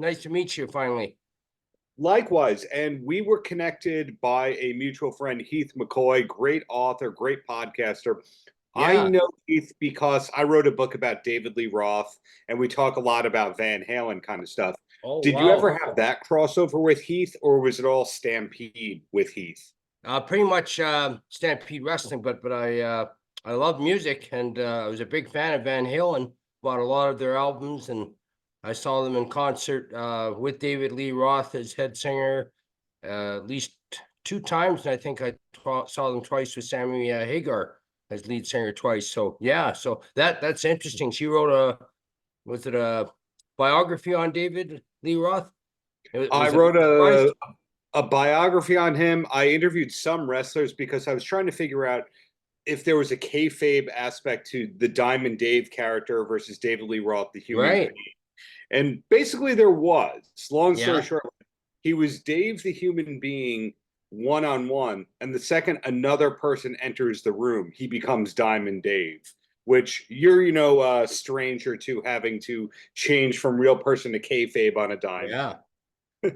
Nice to meet you finally. Likewise, and we were connected by a mutual friend, Heath McCoy, great author, great podcaster. I Yeah. know Heath because I wrote a book about David Lee Roth, and we talk a lot about Van Halen kind of stuff. Oh, Did you ever wow. have that crossover with Heath, or was it all Stampede with Heath? Pretty much Stampede Wrestling, but I love music, and I was a big fan of Van Halen. Bought a lot of their albums, and I saw them in concert with David Lee Roth as head singer at least two times, and I think I saw them twice with Sammy Hagar as lead singer twice. So yeah, so that's interesting. She wrote was it a biography on David Lee Roth? I Was it wrote surprised? a biography on him. I interviewed some wrestlers because I was trying to figure out if there was a kayfabe aspect to the Diamond Dave character versus David Lee Roth, the human Right. being. And basically, there was. Long story Yeah. short, he was Dave the human being one on one. And the second another person enters the room, he becomes Diamond Dave, which you're, a stranger to having to change from real person to kayfabe on a dime. Yeah.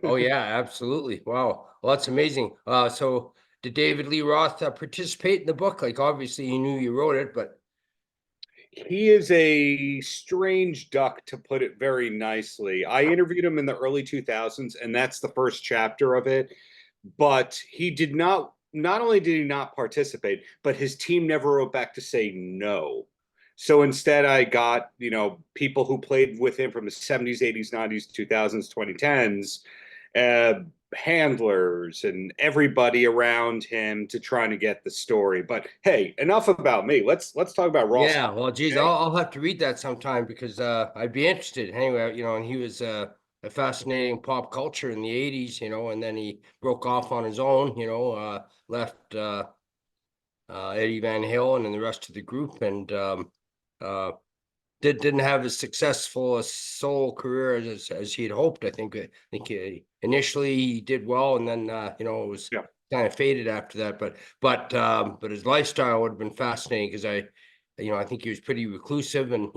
Oh yeah, absolutely. Wow. Well, that's amazing. So did David Lee Roth participate in the book? Like, obviously, you knew you wrote it, but He is a strange duck, to put it very nicely. I interviewed him in the early 2000s, and that's the first chapter of it. But he did not only did he not participate, but his team never wrote back to say no. So instead, I got, people who played with him from the 70s, 80s, 90s, 2000s, 2010s, uh, handlers, and everybody around him to try to get the story. But hey, enough about me. Let's talk about Ross. yeah. Well, geez, Okay? I'll have to read that sometime because I'd be interested. Anyway, and he was a fascinating pop culture in the '80s, and then he broke off on his own, left Eddie Van Halen and the rest of the group, and uh, didn't have as successful a solo career as he had hoped. I think initially he did well, and then it was Yeah. kind of faded after that. But his lifestyle would have been fascinating because I think he was pretty reclusive, and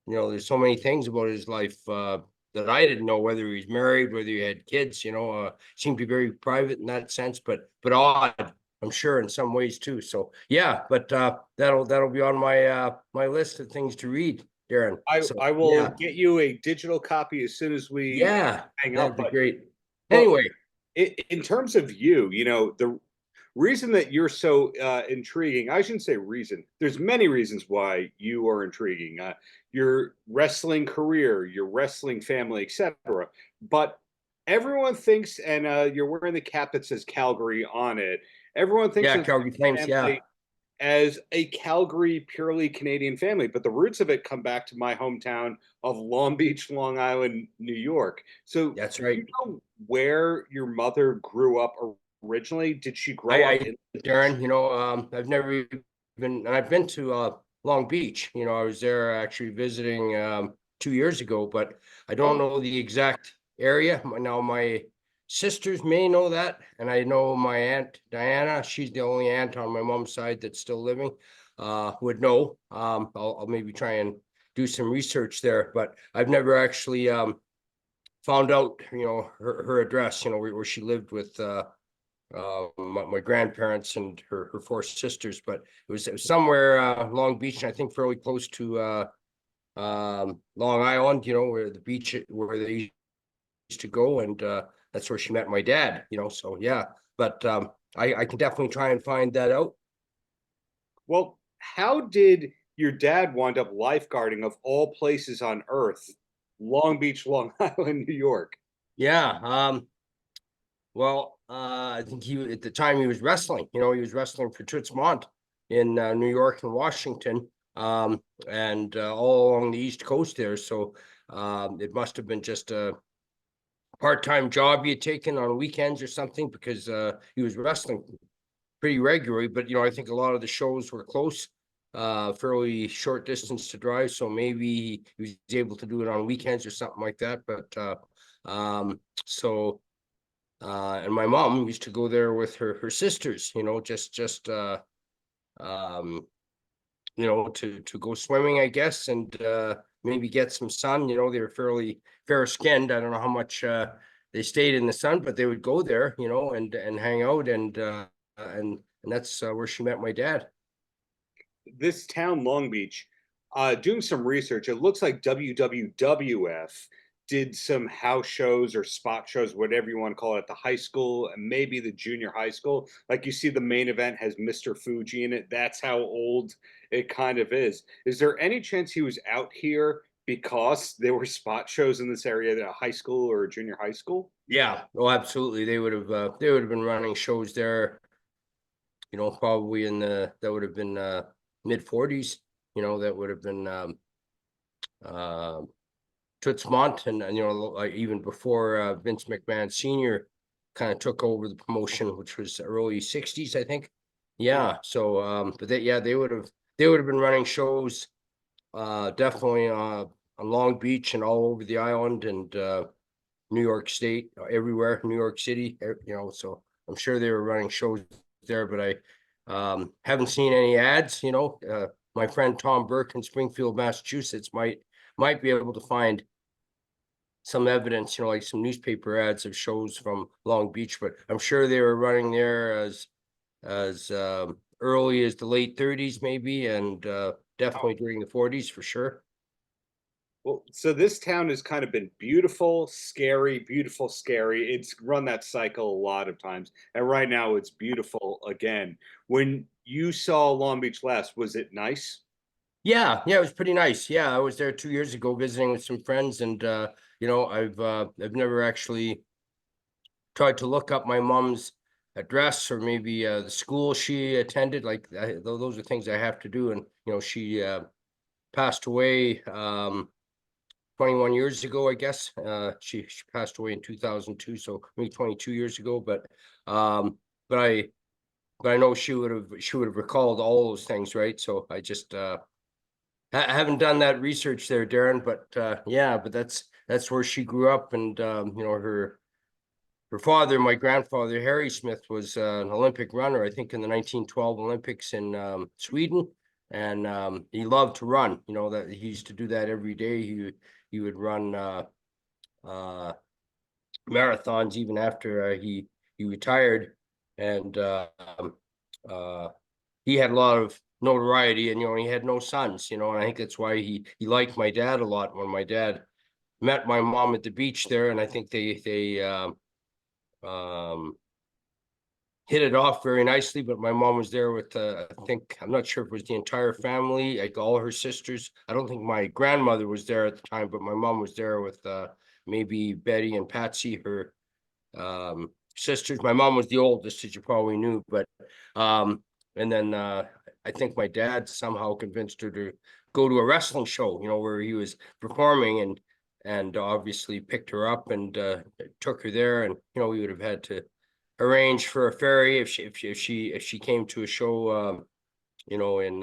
there's so many things about his life that I didn't know, whether he's married, whether he had kids. Seemed to be very private in that sense, but odd, I'm sure, in some ways too. So yeah, but that'll be on my list of things to read, Darren. I So I will yeah, get you a digital copy as soon as we yeah, hang that'd up. be But great. but Anyway, in terms of you, the reason that you're so intriguing, I shouldn't say reason. There's many reasons why you are intriguing. Your wrestling career, your wrestling family, etc. But everyone thinks, and you're wearing the cap that says Calgary on it. Everyone thinks yeah, of Calgary Flames. Yeah, family as a Calgary purely Canadian family, but the roots of it come back to my hometown of Long Beach, Long Island, New York. So, do that's you right. know where your mother grew up originally? Did she grow up I in? Darren, I've never and I've been to Long Beach. I was there actually visiting 2 years ago, but I don't Oh, know the exact area. Now my sisters may know that, and I know my aunt Diana. She's the only aunt on my mom's side that's still living. Would know. I'll maybe try and do some research there, but I've never actually found out, her address. Where she lived with my grandparents and her four sisters, but it was somewhere Long Beach, and I think fairly close to Long Island, where the beach where they used to go, and that's where she met my dad. So yeah, but I can definitely try and find that out. well, how did your dad wind up lifeguarding of all places on earth, Long Beach, Long Island, New York? Yeah, well, I think at the time he was wrestling. He was wrestling for Toots Mondt in New York and Washington, and all along the East Coast there. So it must have been just a part-time job he had taken on weekends or something, because he was wrestling pretty regularly. But I think a lot of the shows were close, fairly short distance to drive. So maybe he was able to do it on weekends or something like that. But so. And my mom used to go there with her sisters, just um, to go swimming, I guess, and maybe get some sun. You know, they were fairly fair skinned. I don't know how much they stayed in the sun, but they would go there, you know, and hang out, and that's where she met my dad. This town, Long Beach, doing some research, it looks like WWWF did some house shows or spot shows, whatever you want to call it, at the high school and maybe the junior high school. Like you see, the main event has Mr. Fuji in it. That's how old it kind of is. Is there any chance he was out here because there were spot shows in this area at a high school or a junior high school? Yeah, oh, absolutely. They would have been running shows there, you know, probably in that would have been mid-40s, you know, that would have been uh Tootsmont, and you know, like even before Vince McMahon Sr. kind of took over the promotion, which was early 60s, I think. Yeah, so but they would have been running shows definitely on Long Beach and all over the island, and New York State, everywhere, New York City, you know, so I'm sure they were running shows there, but I haven't seen any ads, you know. My friend Tom Burke in Springfield, Massachusetts might be able to find some evidence, you know, like some newspaper ads of shows from Long Beach, but I'm sure they were running there as early as the late 30s maybe, and definitely during the 40s for sure. Well, so this town has kind of been beautiful, scary, beautiful, scary. It's run that cycle a lot of times. And right now it's beautiful again. When you saw Long Beach last, was it nice? Yeah, yeah, it was pretty nice. Yeah, I was there 2 years ago visiting with some friends, and you know, I've never actually tried to look up my mom's address or maybe the school she attended. Like those are things I have to do. And you know, she passed away 21 years ago, I guess. She passed away in 2002, so maybe 22 years ago. Um, but I but I know she would have recalled all those things, right? So I just I haven't done that research there, Darren. But yeah, but that's where she grew up, and you know, her father, my grandfather, Harry Smith, was an Olympic runner, I think in the 1912 Olympics in Sweden. And he loved to run, you know, that he used to do that every day. He would run uh, marathons even after he retired. And uh, he had a lot of notoriety, and, you know, he had no sons, you know, and I think that's why he liked my dad a lot. When my dad met my mom at the beach there, and I think they um, hit it off very nicely. But my mom was there with, I think, I'm not sure if it was the entire family, like all her sisters. I don't think my grandmother was there at the time, but my mom was there with maybe Betty and Patsy, her sisters. My mom was the oldest, as you probably knew, but and then I think my dad somehow convinced her to go to a wrestling show, you know, where he was performing, and obviously picked her up and took her there. And you know, we would have had to arrange for a ferry if she came to a show, you know, in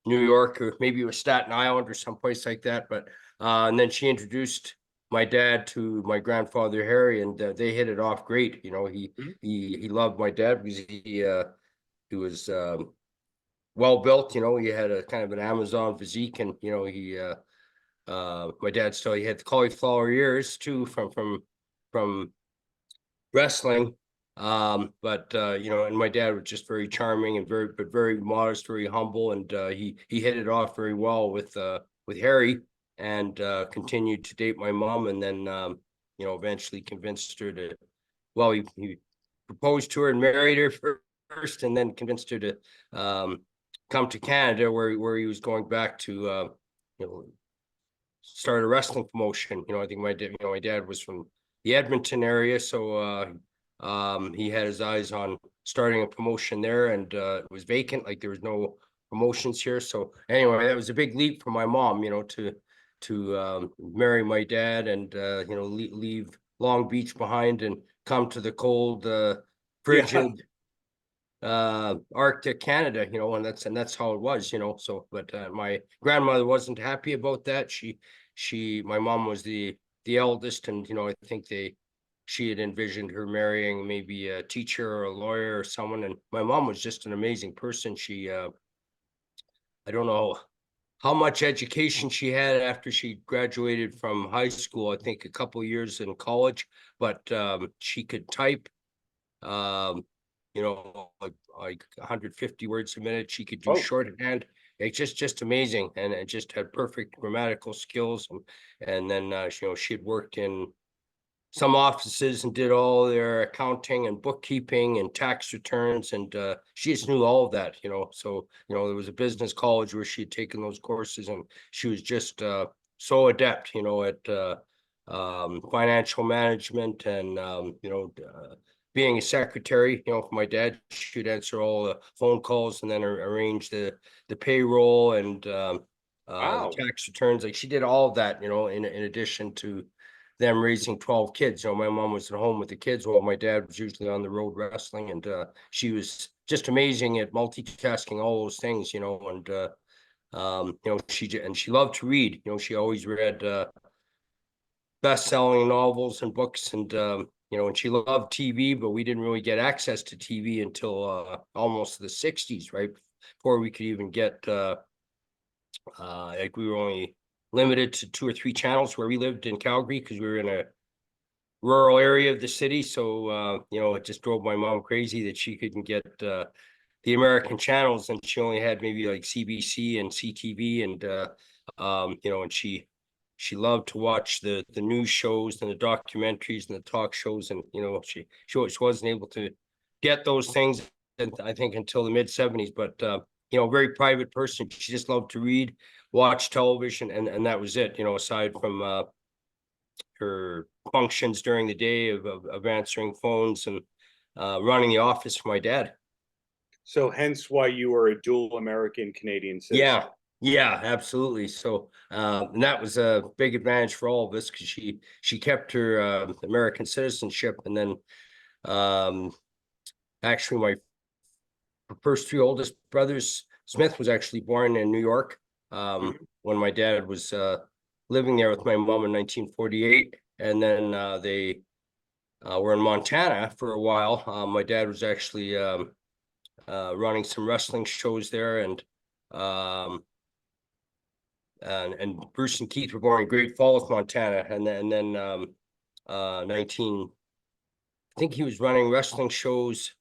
New York, or maybe it was Staten Island or someplace like that. But and then she introduced my dad to my grandfather Harry, and they hit it off great. You know, Mhm. he loved my dad because he was well built. You know, he had a kind of an Amazon physique, and you know, my dad still, he had the cauliflower ears too from wrestling. But you know, and my dad was just very charming and very modest, very humble, and he hit it off very well with Harry, and continued to date my mom, and then you know, eventually convinced her to, well, he proposed to her and married her first, and then convinced her to come to Canada, where he was going back to you know, start a wrestling promotion. You know, I think my dad was from the Edmonton area, so he had his eyes on starting a promotion there, and it was vacant, like there was no promotions here. So anyway, that was a big leap for my mom, you know, to marry my dad, and you know, leave Long Beach behind and come to the cold, Yeah. frigid Arctic Canada, you know, and that's how it was, you know. So but my grandmother wasn't happy about that. My mom was the eldest, and you know, I think she had envisioned her marrying maybe a teacher or a lawyer or someone. And my mom was just an amazing person. She I don't know how much education she had after she graduated from high school. I think a couple years in college, but she could type, like 150 words a minute. She could do Oh, shorthand. It's just amazing, and it just had perfect grammatical skills. And then she had worked in some offices and did all their accounting and bookkeeping and tax returns, and she just knew all of that. So there was a business college where she had taken those courses, and she was just so adept, at financial management and being a secretary, for my dad. She'd answer all the phone calls and then arrange the payroll and the wow. tax returns. Like, she did all of that, in addition to them raising 12 kids. My mom was at home with the kids while my dad was usually on the road wrestling, and she was just amazing at multitasking all those things, and she loved to read. She always read best-selling novels and books, and and she loved TV, but we didn't really get access to TV until almost the 60s, right before we could even get like, we were only limited to 2 or 3 channels where we lived in Calgary, because we were in a rural area of the city. So it just drove my mom crazy that she couldn't get the American channels, and she only had maybe like CBC and CTV, and and she loved to watch the news shows and the documentaries and the talk shows, and she wasn't able to get those things, and I think, until the mid-70s. But very private person. She just loved to read, watch television, and that was it. Aside from her functions during the day of answering phones and running the office for my dad. So hence why you were a dual American Canadian citizen. Yeah, absolutely. So and that was a big advantage for all of us, because she kept her American citizenship. And then actually, my first 3 oldest brothers, Smith was actually born in New York when my dad was living there with my mom in 1948. And then they were in Montana for a while. My dad was actually running some wrestling shows there, and Bruce and Keith were born in Great Falls, Montana, and then 19. I think he was running wrestling shows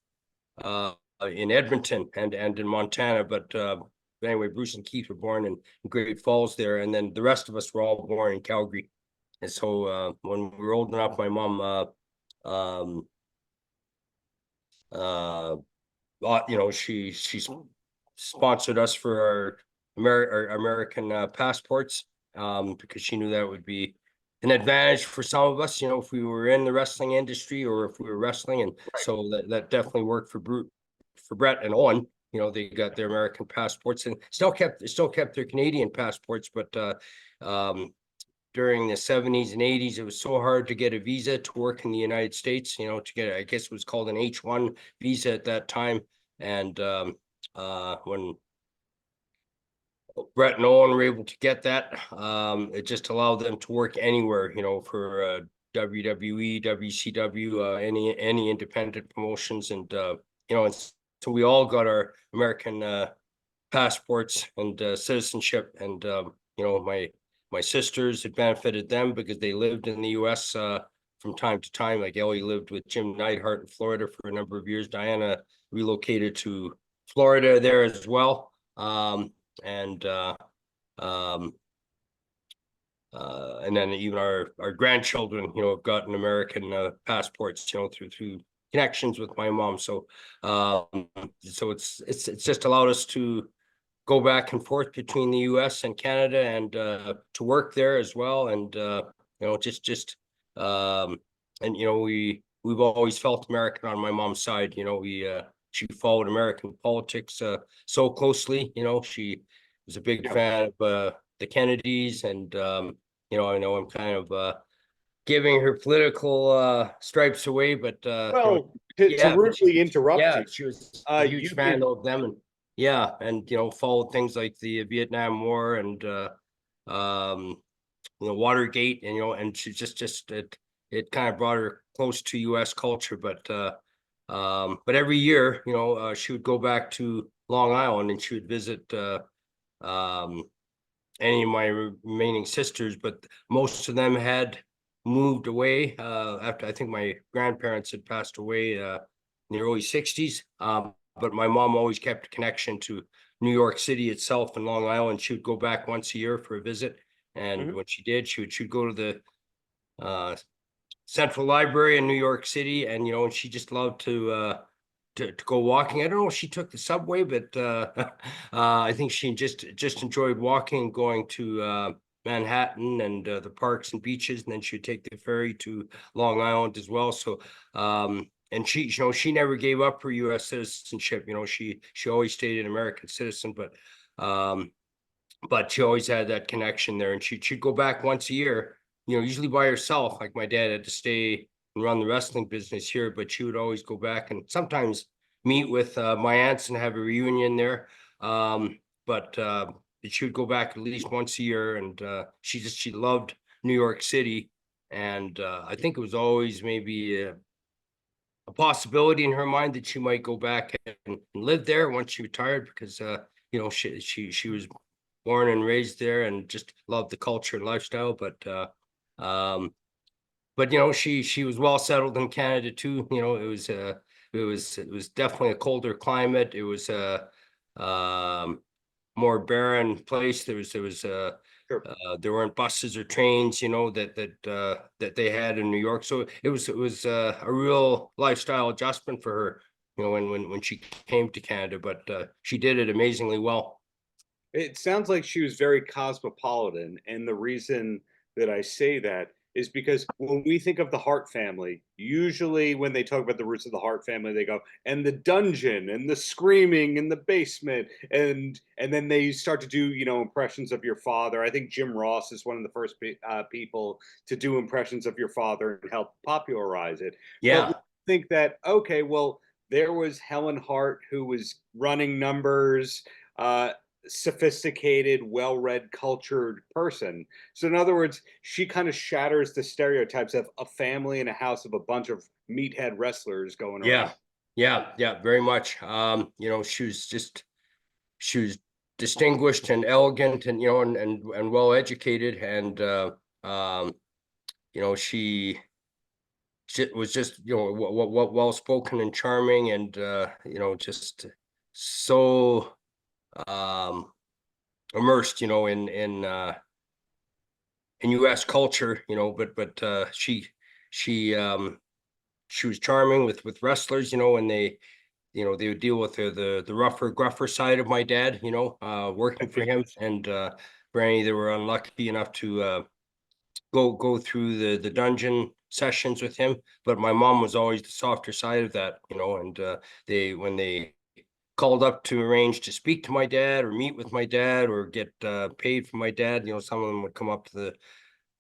in Edmonton and in Montana, but anyway, Bruce and Keith were born in Great Falls there, and then the rest of us were all born in Calgary. And so when we were old enough, my mom she sponsored us for our American passports, because she knew that would be an advantage for some of us, if we were in the wrestling industry or if we were wrestling. And so that definitely worked for Brett and Owen. They got their American passports and still kept their Canadian passports, but during the 70s and 80s, it was so hard to get a visa to work in the United States, to get, I guess it was called an H-1 visa at that time. And when Brett and Owen were able to get that, it just allowed them to work anywhere, for WWE, WCW, any independent promotions. And and so we all got our American passports and citizenship. And my sisters, it benefited them because they lived in the U.S. From time to time. Like, Ellie lived with Jim Neidhart in Florida for a number of years. Diana relocated to Florida there as well. And then even our grandchildren, have gotten American passports, through connections with my mom. So so it's just allowed us to go back and forth between the U.S. and Canada, and to work there as well. And and we've always felt American on my mom's side. She followed American politics so closely. She was a big fan of the Kennedys, and I know I'm kind of giving her political stripes away, but Well, to rudely interrupt you, she was a huge fan of them, and followed things like the Vietnam War and Watergate, and she just it kind of brought her close to U.S. culture. But every year, she would go back to Long Island, and she would visit any of my remaining sisters, but most of them had moved away after I think my grandparents had passed away in the early 60s. But my mom always kept a connection to New York City itself and Long Island. She would go back once a year for a visit. And when she did, she'd go to the Central Library in New York City, and and she just loved to go walking. I don't know if she took the subway, but I think she just enjoyed walking, going to Manhattan and the parks and beaches, and then she'd take the ferry to Long Island as well. So and she never gave up her U.S. citizenship. She always stayed an American citizen, but she always had that connection there, and she'd go back once a year, usually by herself. Like my dad had to stay and run the wrestling business here, but she would always go back and sometimes meet with my aunts and have a reunion there. But she would go back at least once a year, and she loved New York City, and I think it was always maybe a possibility in her mind that she might go back and live there once she retired, because she was born and raised there and just loved the culture and lifestyle. But she was well settled in Canada too. It was definitely a colder climate. It was a more barren place. Sure. There weren't buses or trains, that they had in New York. So it was a real lifestyle adjustment for her, when she came to Canada. But she did it amazingly well. It sounds like she was very cosmopolitan, and the reason that I say that is because when we think of the Hart family, usually when they talk about the roots of the Hart family, they go, and the dungeon and the screaming in the basement, and then they start to do, impressions of your father. I think Jim Ross is one of the first people to do impressions of your father and help popularize it. But we Yeah. think that, okay, well, there was Helen Hart, who was running numbers, sophisticated, well-read, cultured person. So in other words, she kind of shatters the stereotypes of a family in a house of a bunch of meathead wrestlers going Yeah. around. Yeah, very much. She was distinguished and elegant, and and well educated, and um she was just well spoken and charming, and just so um immersed in US culture, but she was charming with wrestlers, when they would deal with the rougher, gruffer side of my dad, working for him. And for any that were unlucky enough to go through the dungeon sessions with him. But my mom was always the softer side of that, and when they called up to arrange to speak to my dad or meet with my dad or get paid for my dad, some of them would come up to the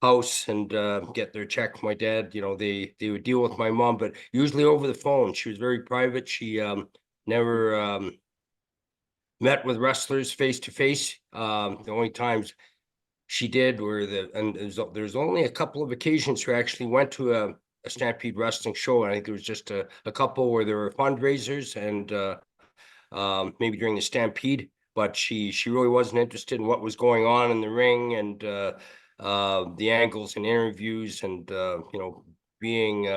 house and get their check from my dad. They would deal with my mom, but usually over the phone. She was very private. She never met with wrestlers face to face. The only times she did were and there's only a couple of occasions who actually went to a Stampede wrestling show. And I think there was just a couple where there were fundraisers and maybe during the Stampede, but she really wasn't interested in what was going on in the ring, and the angles and interviews, and being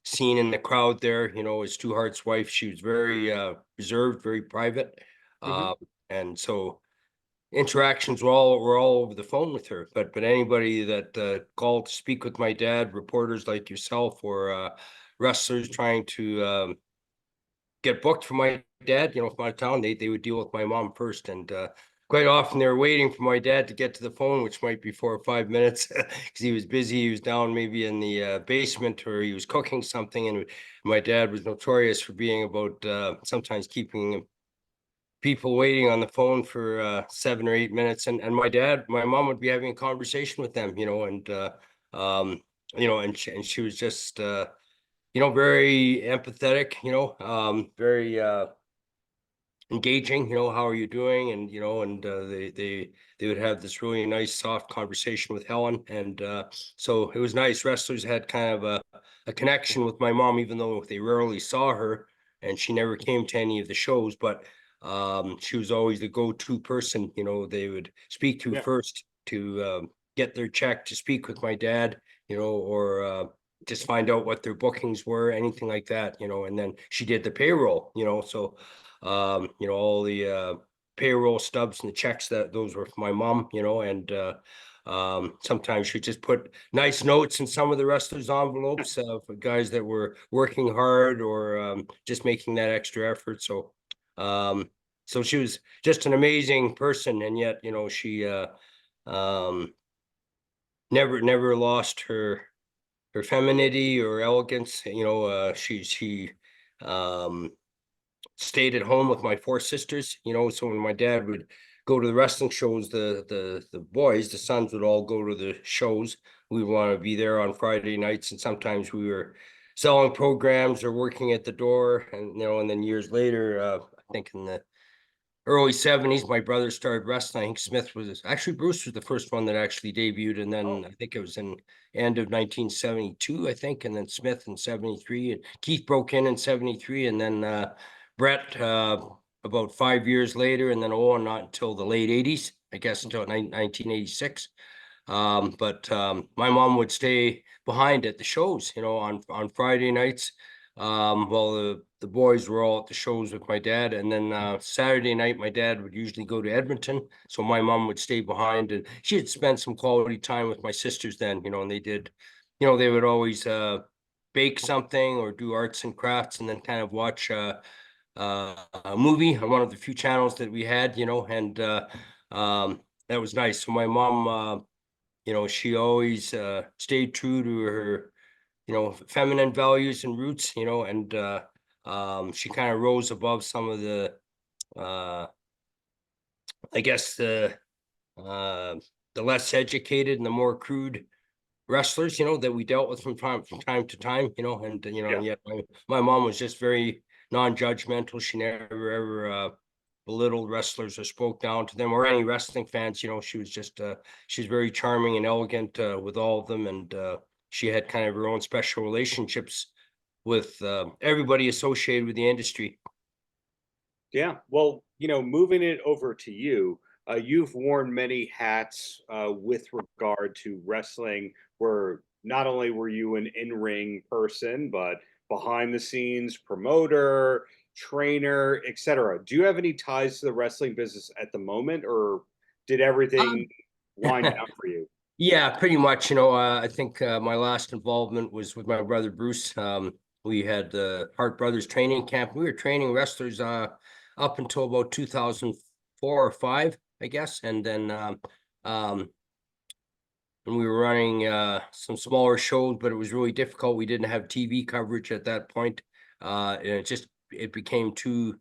seen in the crowd there, as Stu Hart's wife. She was very reserved, very private. Mhm. uh, and so interactions were all over the phone with her. But anybody that called to speak with my dad, reporters like yourself, or wrestlers trying to get booked for my dad, from out of town, they would deal with my mom first. And quite often they were waiting for my dad to get to the phone, which might be 4 or 5 minutes, because he was busy. He was down maybe in the basement, or he was cooking something. And my dad was notorious for being about sometimes keeping people waiting on the phone for 7 or 8 minutes. And my mom would be having a conversation with them, and she was just very empathetic, very engaging. How are you doing? And and they would have this really nice soft conversation with Helen. And so it was nice. Wrestlers had kind of a connection with my mom, even though they rarely saw her and she never came to any of the shows. But She was always the go-to person, you know, they would speak to Yeah. first to get their check, to speak with my dad, you know, or just find out what their bookings were, anything like that, you know, and then she did the payroll, you know, so you know, all the payroll stubs and the checks, that those were for my mom, you know, and sometimes she just put nice notes in some of the wrestlers' envelopes for guys that were working hard or just making that extra effort. Um, so she was just an amazing person, and yet, you know, she um, never lost her femininity or elegance. You know, she um, stayed at home with my four sisters. You know, so when my dad would go to the wrestling shows, the boys, the sons would all go to the shows. We want to be there on Friday nights, and sometimes we were selling programs or working at the door. And you know, and then years later, I think in the early 70s, my brother started wrestling. I think Smith was actually Bruce was the first one that actually debuted, and then I think it was in end of 1972, I think, and then Smith in 73, and Keith broke in 73, and then Brett about 5 years later, and then Owen not until the late 80s, I guess, until 1986. But my mom would stay behind at the shows, you know, on Friday nights. While the boys were all at the shows with my dad, and then Saturday night my dad would usually go to Edmonton, so my mom would stay behind, and she had spent some quality time with my sisters then, you know, and they did, you know, they would always bake something or do arts and crafts, and then kind of watch a movie on one of the few channels that we had, you know, and that was nice. So my mom, you know, she always stayed true to her, you know, feminine values and roots, you know, and she kind of rose above some of the I guess uh the less educated and the more crude wrestlers, you know, that we dealt with from time to time, you know, and you know, Yeah. and yet my mom was just very non-judgmental. She never ever belittled wrestlers or spoke down to them or any wrestling fans. You know, she was just she's very charming and elegant with all of them, and she had kind of her own special relationships with everybody associated with the industry. Yeah. Well, you know, moving it over to you, you've worn many hats with regard to wrestling, where not only were you an in-ring person, but behind the scenes promoter, trainer, etc. Do you have any ties to the wrestling business at the moment, or did everything Um, wind down for you? Yeah, pretty much. You know, I think my last involvement was with my brother Bruce. We had the Hart Brothers training camp. We were training wrestlers up until about 2004 or five, I guess, and then um, and we were running some smaller shows, but it was really difficult. We didn't have TV coverage at that point, and it became too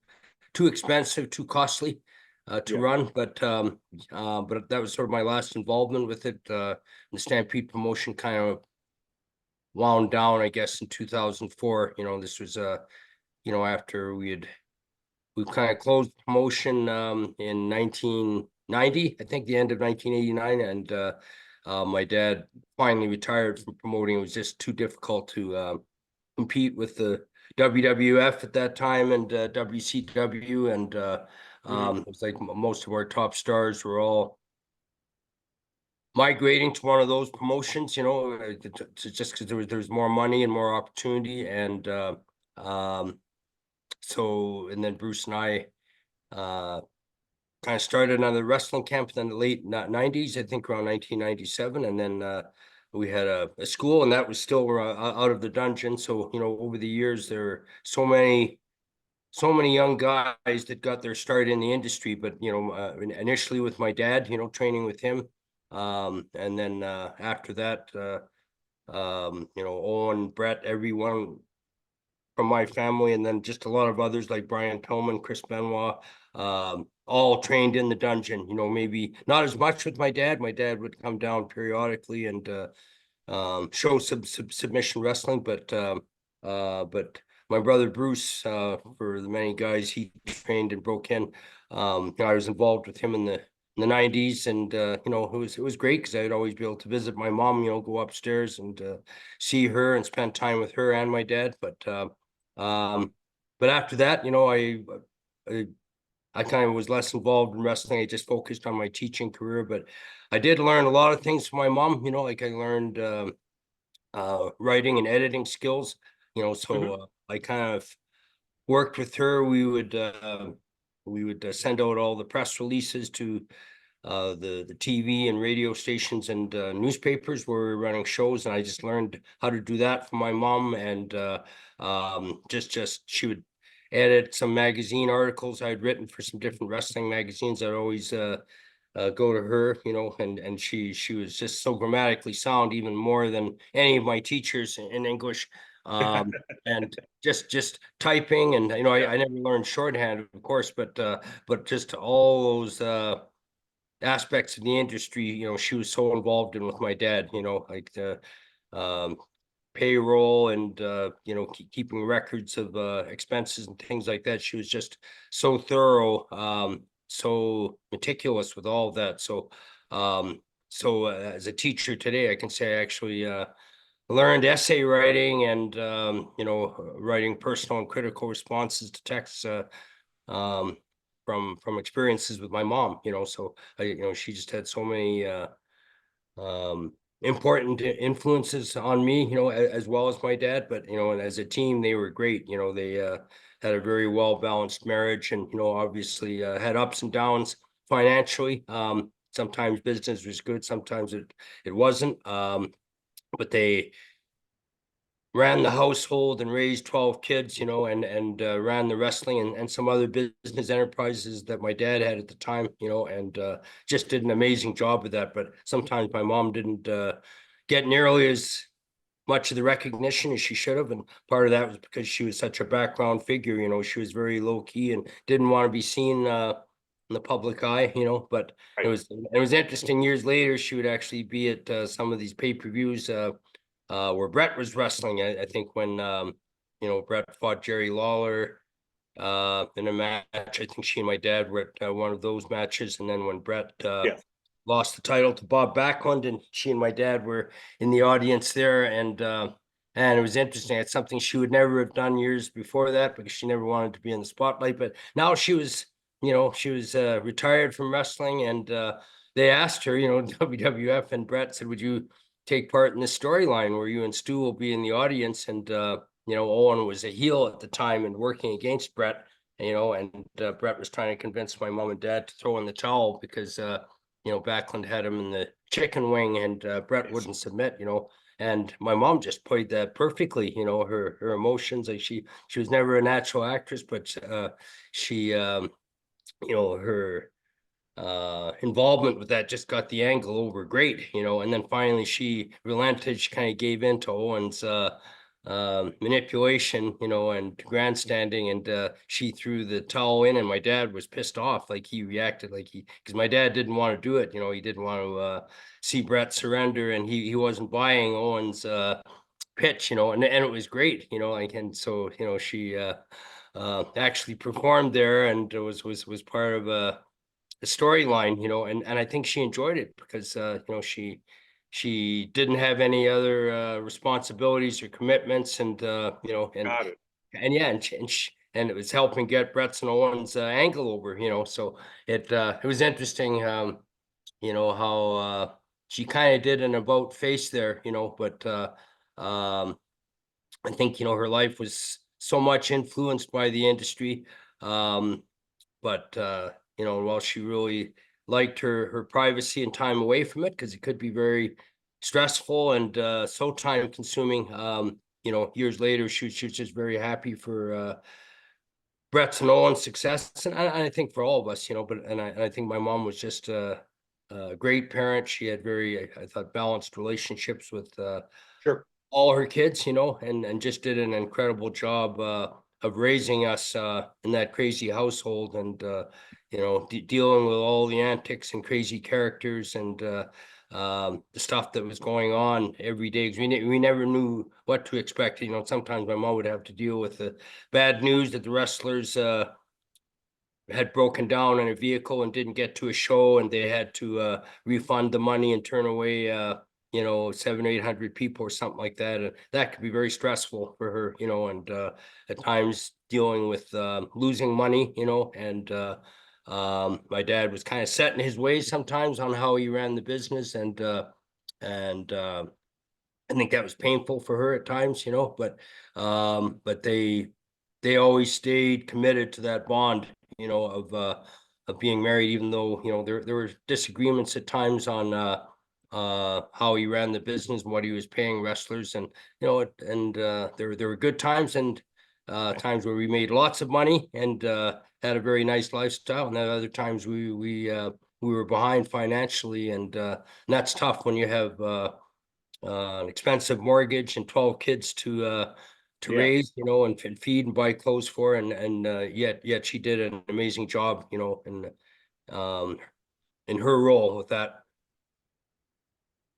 expensive, too costly to Yeah. run. But that was sort of my last involvement with it. The Stampede promotion kind of wound down, I guess, in 2004. You know, this was you know, after we kind of closed the promotion in 1990, I think the end of 1989, and my dad finally retired from promoting. It was just too difficult to compete with the WWF at that time and WCW, and Mhm. it was like most of our top stars were all migrating to one of those promotions, you know, just because there was more money and more opportunity, and um, so and then Bruce and I uh, kind of started another wrestling camp in the late '90s, I think around 1997, and then we had a school, and that was still out of the dungeon. So you know, over the years, there are so many young guys that got their start in the industry. But you know, initially with my dad, you know, training with him, and then after that, you know, Owen, Brett, everyone from my family, and then just a lot of others like Brian Pillman, Chris Benoit, all trained in the dungeon. You know, maybe not as much with my dad. My dad would come down periodically and show some submission wrestling, but my brother Bruce, for the many guys he trained and broke in, you know, I was involved with him in the '90s, and you know, it was great because I'd always be able to visit my mom, you know, go upstairs and see her and spend time with her and my dad. Um, but after that, you know, I I kind of was less involved in wrestling. I just focused on my teaching career, but I did learn a lot of things from my mom, like I learned writing and editing skills, so I kind of worked with her. We would send out all the press releases to the TV and radio stations and newspapers where we were running shows, and I just learned how to do that from my mom. And just she would edit some magazine articles I'd written for some different wrestling magazines. I'd always go to her, and she was just so grammatically sound, even more than any of my teachers in English. And just typing, and I never learned shorthand, of course, but just all those aspects of the industry, she was so involved in with my dad, like the payroll and keeping records of expenses and things like that. She was just so thorough, so meticulous with all of that. So as a teacher today, I can say I actually learned essay writing and writing personal and critical responses to texts from experiences with my mom. So she just had so many important influences on me, as well as my dad. But and as a team, they were great. They had a very well balanced marriage, and obviously had ups and downs financially. Sometimes business was good, sometimes it wasn't. But they ran the household and raised 12 kids, and ran the wrestling and some other business enterprises that my dad had at the time, and just did an amazing job with that. But sometimes my mom didn't get nearly as much of the recognition as she should have. And part of that was because she was such a background figure. She was very low key and didn't want to be seen in the public eye, but Right. it was interesting. Years later, she would actually be at some of these pay-per-views where Brett was wrestling. I think when Brett fought Jerry Lawler in a match. I think she and my dad were at one of those matches, and then when Brett Yeah. lost the title to Bob Backlund, and she and my dad were in the audience there, and it was interesting. It's something she would never have done years before that because she never wanted to be in the spotlight. But now she was retired from wrestling, and they asked her, WWF, and Brett said, "Would you take part in this storyline where you and Stu will be in the audience?" And Owen was a heel at the time and working against Brett, and Brett was trying to convince my mom and dad to throw in the towel because Backlund had him in the chicken wing, and Brett wouldn't submit, and my mom just played that perfectly, her emotions. Like she was never a natural actress, but she her involvement with that just got the angle over great, and then finally she relented. She kind of gave in to Owen's manipulation, and grandstanding, and she threw the towel in, and my dad was pissed off. Like he reacted like because my dad didn't want to do it, he didn't want to see Brett surrender, and he wasn't buying Owen's pitch, and it was great, like, and so she actually performed there and was part of the storyline, and I think she enjoyed it because she didn't have any other responsibilities or commitments, and Got it. and yeah, and it was helping get Brett's and Owen's angle over, so it was interesting, how she kind of did an about face there, but I think her life was so much influenced by the industry, but while she really liked her privacy and time away from it, because it could be very stressful and so time consuming, years later she was just very happy for Brett's and Owen's success, and I think for all of us, but I think my mom was just a great parent. She had very, I thought, balanced relationships with Sure. all her kids, and just did an incredible job of raising us in that crazy household, and dealing with all the antics and crazy characters, and the stuff that was going on every day, because we never knew what to expect. Sometimes my mom would have to deal with the bad news that the wrestlers had broken down in a vehicle and didn't get to a show, and they had to refund the money and turn away 700-800 people or something like that, and that could be very stressful for her, and at times dealing with losing money, and My dad was kind of set in his ways sometimes on how he ran the business, and I think that was painful for her at times, but they always stayed committed to that bond, of being married, even though, there were disagreements at times on how he ran the business and what he was paying wrestlers, and there were good times and times where we made lots of money and had a very nice lifestyle, and then other times we were behind financially, and that's tough when you have an expensive mortgage and 12 kids to Yeah. raise, and feed and buy clothes for, and yet she did an amazing job, um, in her role with that.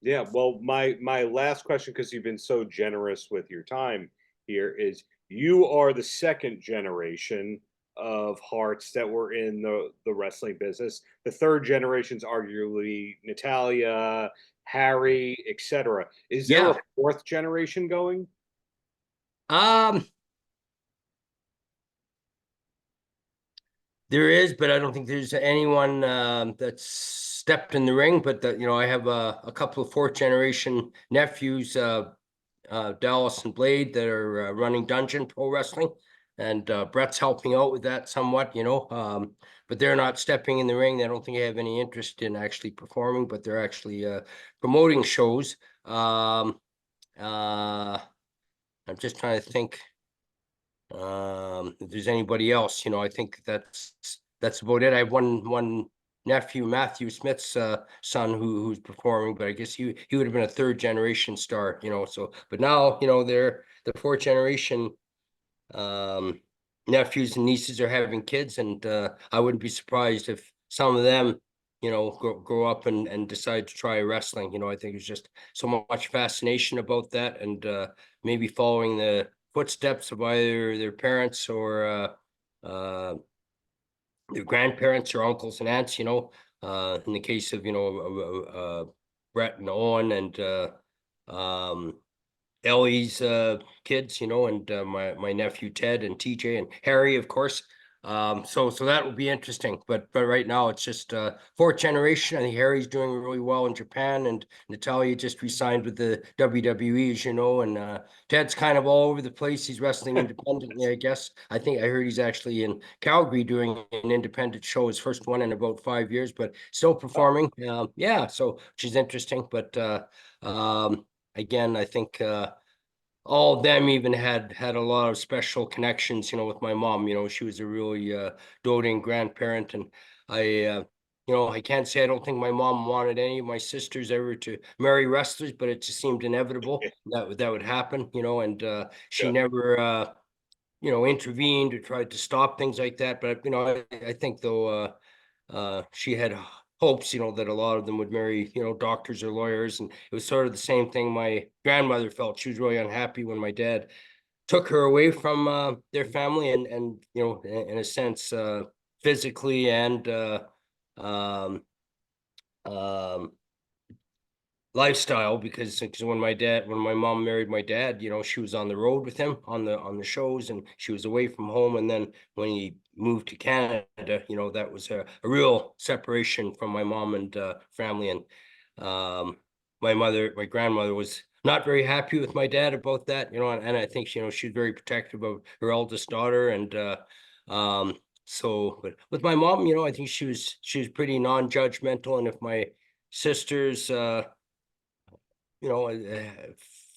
Yeah, well, my last question, because you've been so generous with your time here, is you are the second generation of Hearts that were in the wrestling business. The third generation's arguably Natalia, Harry, etc. Is there a Yeah. fourth generation going? Um, there is, but I don't think there's anyone that's stepped in the ring. But I have a couple of fourth generation nephews, Dallas and Blade, that are running Dungeon Pro Wrestling, and Brett's helping out with that somewhat, but they're not stepping in the ring. They don't think they have any interest in actually performing, but they're actually promoting shows. I'm just trying to think if there's anybody else. I think that's about it. I have one nephew, Matthew Smith's son, who's performing, but I guess he would have been a third generation star, so but now, they're the fourth generation um nephews and nieces are having kids, and I wouldn't be surprised if some of them, grow up and decide to try wrestling. I think there's just so much fascination about that, and maybe following the footsteps of either their parents or their grandparents or uncles and aunts, in the case of, Brett and Owen and Ellie's kids, and my nephew Ted and TJ and Harry, of course. So that will be interesting. But right now it's just fourth generation. I think Harry's doing really well in Japan, and Natalia just re-signed with the WWE, as you know, and Ted's kind of all over the place. He's wrestling independently, I guess. I think I heard he's actually in Calgary doing an independent show, his first one in about 5 years, but still performing. Yeah, so she's interesting. But again, I think all of them even had a lot of special connections, with my mom. She was a really doting grandparent, and I can't say I don't think my mom wanted any of my sisters ever to marry wrestlers, but it just seemed inevitable that would happen, and she Yeah. never intervened or tried to stop things like that. But I think, though, she had hopes, that a lot of them would marry, doctors or lawyers. And it was sort of the same thing my grandmother felt. She was really unhappy when my dad took her away from their family, and in a sense, physically and um, um, lifestyle, because when my mom married my dad, she was on the road with him on the shows, and she was away from home. And then when he moved to Canada, that was a real separation from my mom and family. And my grandmother was not very happy with my dad about that, and I think, she was very protective of her eldest daughter. And so, but with my mom, I think she was pretty non-judgmental. And if my sisters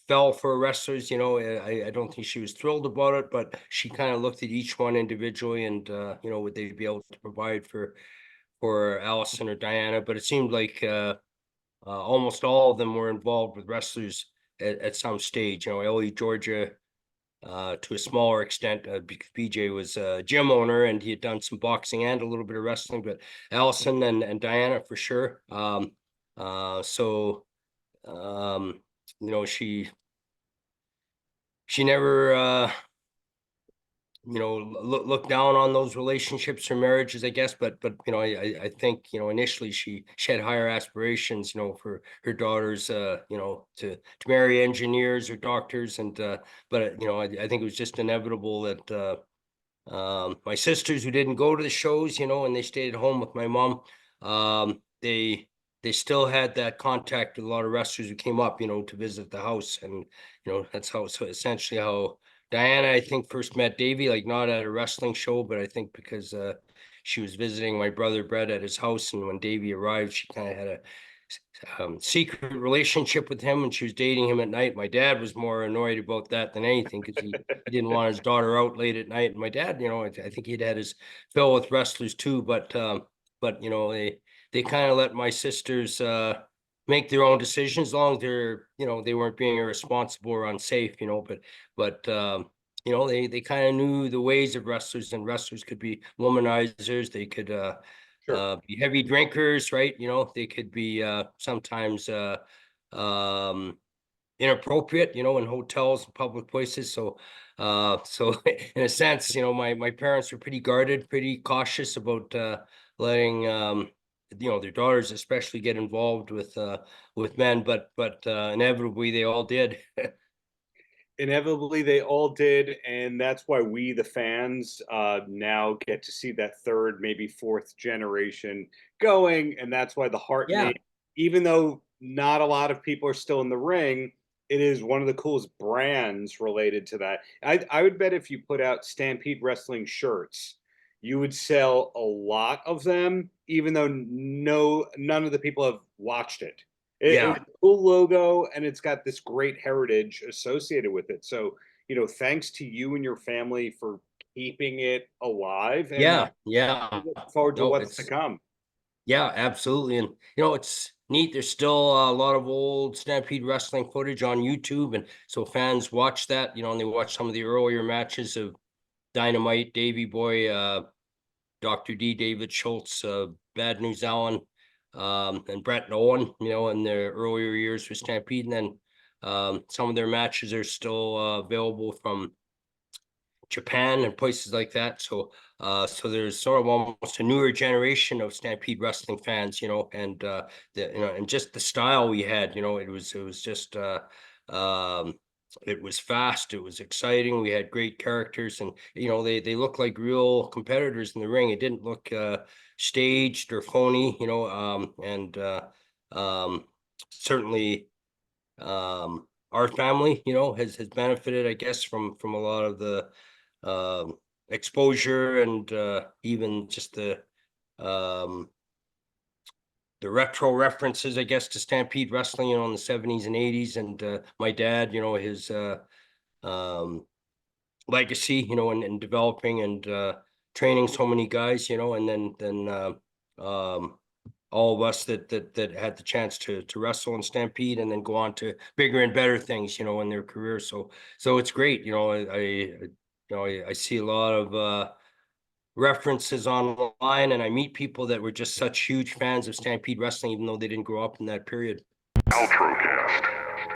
fell for wrestlers, I don't think she was thrilled about it, but she kind of looked at each one individually, and would they be able to provide for Allison or Diana. But it seemed like almost all of them were involved with wrestlers at some stage. Ellie, Georgia, to a smaller extent, because BJ was a gym owner and he had done some boxing and a little bit of wrestling, but Allison and Diana for sure. So she never look down on those relationships or marriages, I guess. But I think, initially she had higher aspirations, for her daughters, to marry engineers or doctors. And but I think it was just inevitable that My sisters who didn't go to the shows, you know, and they stayed at home with my mom, they still had that contact with a lot of wrestlers who came up, you know, to visit the house. And, you know, that's how, so essentially how Diana, I think, first met Davey, like not at a wrestling show, but I think because she was visiting my brother Brett at his house. And when Davey arrived, she kind of had a secret relationship with him, and she was dating him at night. My dad was more annoyed about that than anything because he didn't want his daughter out late at night. And my dad, you know, I think he'd had his fill with wrestlers too, but you know, they kind of let my sisters make their own decisions as long as they're, you know, they weren't being irresponsible or unsafe, you know, but you know, they kind of knew the ways of wrestlers, and wrestlers could be womanizers. They could be heavy drinkers, right? You know, they could be sometimes um inappropriate, you know, in hotels and public places. So so in a sense, you know, my parents were pretty guarded, pretty cautious about letting you know, their daughters especially get involved with men, but inevitably they all did. Inevitably they all did, and that's why we the fans now get to see that third, maybe fourth generation going. And that's why the Hart Yeah. name, even though not a lot of people are still in the ring, it is one of the coolest brands related to that. I would bet if you put out Stampede Wrestling shirts, you would sell a lot of them, even though none of the people have watched it. Yeah. It's a cool logo, and it's got this great heritage associated with it. So, you know, thanks to you and your family for keeping it alive, and Yeah. Yeah. look forward to No, what's to it's, come. yeah, absolutely. And you know, it's neat. There's still a lot of old Stampede wrestling footage on YouTube. And so fans watch that, you know, and they watch some of the earlier matches of Dynamite, Davey Boy, Dr. D, David Schiltz, Bad News Allen, and Brett and Owen, you know, in their earlier years with Stampede. And then some of their matches are still available from Japan and places like that. So so there's sort of almost a newer generation of Stampede wrestling fans, you know, and the, you know, and just the style we had, you know, it was just um it was fast, it was exciting. We had great characters, and you know, they look like real competitors in the ring. It didn't look staged or phony, you know, and um certainly our family, you know, has benefited, I guess, from a lot of the exposure, and even just um the retro references, I guess, to Stampede wrestling, you know, in the 70s and 80s. And my dad, you know, his um legacy, you know, in developing and training so many guys, you know, and then all of us that had the chance to wrestle in Stampede and then go on to bigger and better things, you know, in their career. So it's great, you know. I see a lot of references online, and I meet people that were just such huge fans of Stampede wrestling, even though they didn't grow up in that period. Paltrocast.